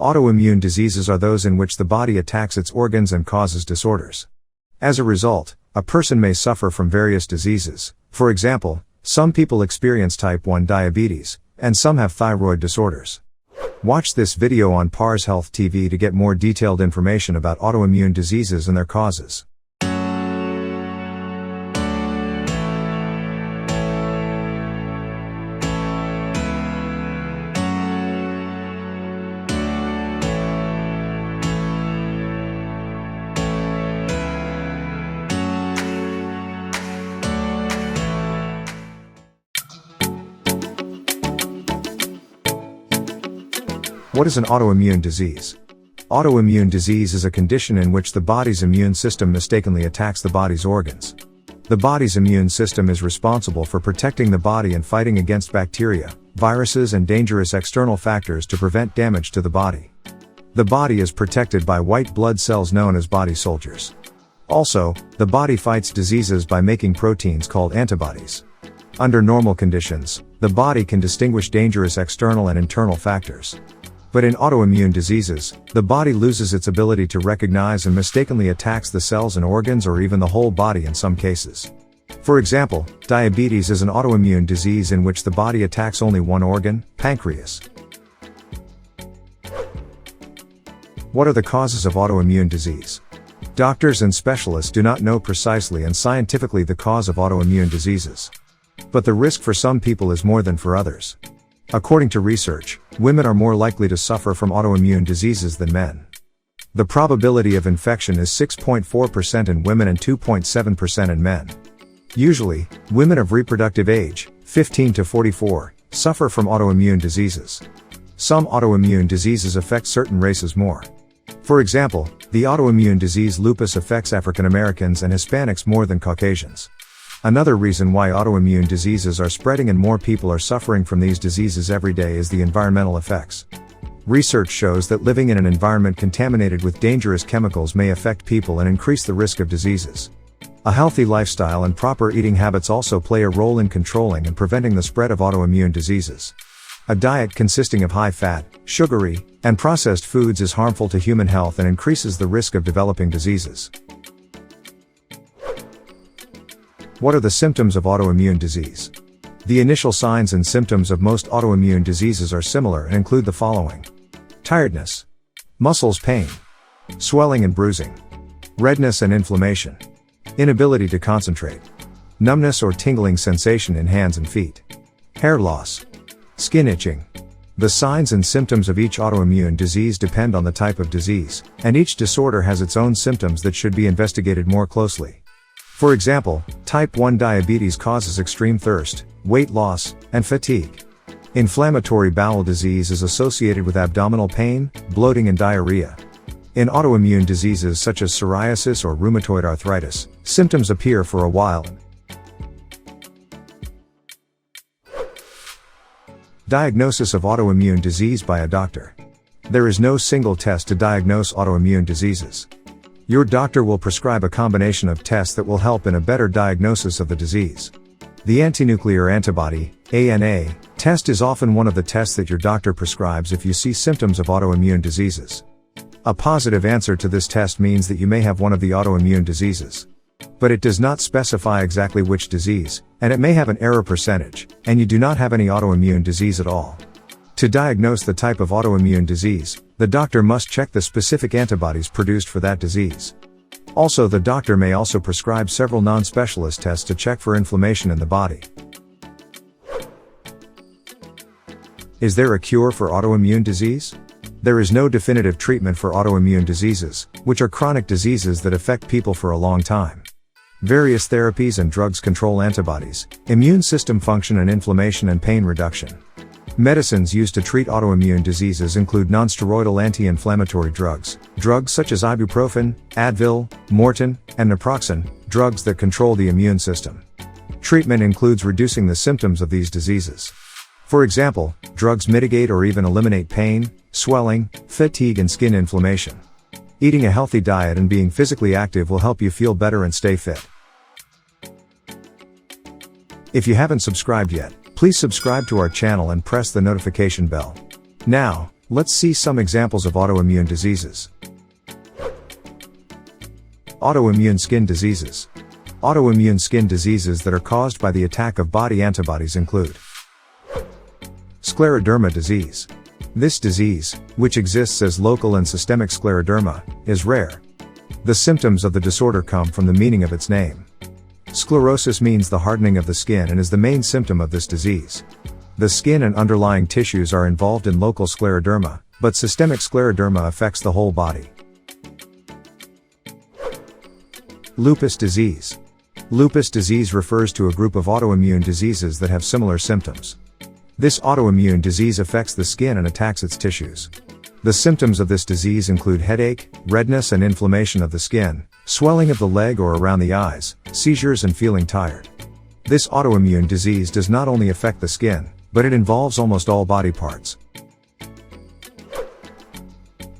Autoimmune diseases are those in which the body attacks its organs and causes disorders. As a result, a person may suffer from various diseases. For example, some people experience type 1 diabetes, and some have thyroid disorders. Watch this video on parshealthhtv to get more detailed information about autoimmune diseases and their causes. What is an autoimmune disease? Autoimmune disease is a condition in which the body's immune system mistakenly attacks the body's organs. The body's immune system is responsible for protecting the body and fighting against bacteria, viruses, and dangerous external factors to prevent damage to the body. The body is protected by white blood cells known as body soldiers. Also, the body fights diseases by making proteins called antibodies. Under normal conditions, the body can distinguish dangerous external and internal factors. But in autoimmune diseases, the body loses its ability to recognize and mistakenly attacks the cells and organs or even the whole body in some cases. For example, diabetes is an autoimmune disease in which the body attacks only one organ, pancreas. What are the causes of autoimmune disease? Doctors and specialists do not know precisely and scientifically the cause of autoimmune diseases. But the risk for some people is more than for others. According to research, women are more likely to suffer from autoimmune diseases than men. The probability of infection is 6.4% in women and 2.7% in men. Usually, women of reproductive age, 15 to 44, suffer from autoimmune diseases. Some autoimmune diseases affect certain races more. For example, the autoimmune disease lupus affects African Americans and Hispanics more than Caucasians. Another reason why autoimmune diseases are spreading and more people are suffering from these diseases every day is the environmental effects. Research shows that living in an environment contaminated with dangerous chemicals may affect people and increase the risk of diseases. A healthy lifestyle and proper eating habits also play a role in controlling and preventing the spread of autoimmune diseases. A diet consisting of high-fat, sugary, and processed foods is harmful to human health and increases the risk of developing diseases. What are the symptoms of autoimmune disease? The initial signs and symptoms of most autoimmune diseases are similar and include the following: tiredness, muscles pain, swelling and bruising, redness and inflammation, inability to concentrate, numbness or tingling sensation in hands and feet, hair loss, skin itching. The signs and symptoms of each autoimmune disease depend on the type of disease, and each disorder has its own symptoms that should be investigated more closely. For example, type 1 diabetes causes extreme thirst, weight loss, and fatigue. Inflammatory bowel disease is associated with abdominal pain, bloating and diarrhea. In autoimmune diseases such as psoriasis or rheumatoid arthritis, symptoms appear for a while. Diagnosis of autoimmune disease by a doctor. There is no single test to diagnose autoimmune diseases. Your doctor will prescribe a combination of tests that will help in a better diagnosis of the disease. The antinuclear antibody, ANA, test is often one of the tests that your doctor prescribes if you see symptoms of autoimmune diseases. A positive answer to this test means that you may have one of the autoimmune diseases. But it does not specify exactly which disease, and it may have an error percentage, and you do not have any autoimmune disease at all. To diagnose the type of autoimmune disease, the doctor must check the specific antibodies produced for that disease. Also, the doctor may also prescribe several non-specialist tests to check for inflammation in the body. Is there a cure for autoimmune disease? There is no definitive treatment for autoimmune diseases, which are chronic diseases that affect people for a long time. Various therapies and drugs control antibodies, immune system function and inflammation and pain reduction. Medicines used to treat autoimmune diseases include nonsteroidal anti-inflammatory drugs, drugs such as ibuprofen, Advil, Mortin, and naproxen, drugs that control the immune system. Treatment includes reducing the symptoms of these diseases. For example, drugs mitigate or even eliminate pain, swelling, fatigue and skin inflammation. Eating a healthy diet and being physically active will help you feel better and stay fit. If you haven't subscribed yet, please subscribe to our channel and press the notification bell. Now, Let's see some examples of autoimmune diseases. Autoimmune skin diseases. Autoimmune skin diseases that are caused by the attack of body antibodies include scleroderma disease. This disease, which exists as local and systemic scleroderma, is rare. The symptoms of the disorder come from the meaning of its name. Sclerosis means the hardening of the skin and is the main symptom of this disease. The skin and underlying tissues are involved in local scleroderma, but systemic scleroderma affects the whole body. Lupus disease. Lupus disease refers to a group of autoimmune diseases that have similar symptoms. This autoimmune disease affects the skin and attacks its tissues. The symptoms of this disease include headache, redness and inflammation of the skin, swelling of the leg or around the eyes, seizures and feeling tired. This autoimmune disease does not only affect the skin, but it involves almost all body parts.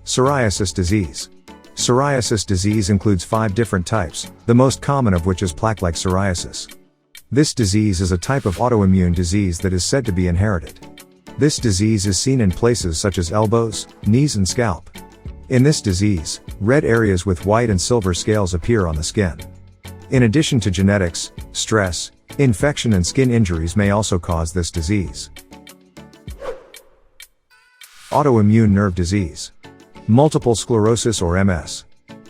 Psoriasis disease. Psoriasis disease includes 5 different types, the most common of which is plaque-like psoriasis. This disease is a type of autoimmune disease that is said to be inherited. This disease is seen in places such as elbows, knees and scalp. In this disease, red areas with white and silver scales appear on the skin. In addition to genetics, stress, infection and skin injuries may also cause this disease. Autoimmune nerve disease. Multiple sclerosis or MS.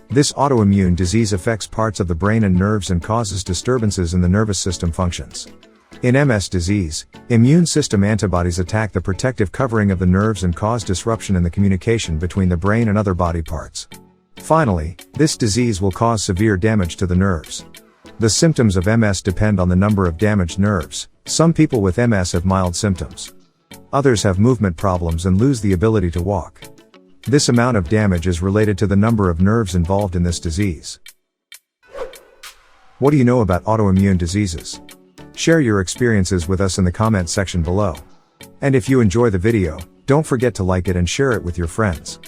This autoimmune disease affects parts of the brain and nerves and causes disturbances in the nervous system functions. In MS disease, immune system antibodies attack the protective covering of the nerves and cause disruption in the communication between the brain and other body parts. Finally, this disease will cause severe damage to the nerves. The symptoms of MS depend on the number of damaged nerves. Some people with MS have mild symptoms. Others have movement problems and lose the ability to walk. This amount of damage is related to the number of nerves involved in this disease. What do you know about autoimmune diseases? Share your experiences with us in the comment section below. And if you enjoy the video, don't forget to like it and share it with your friends.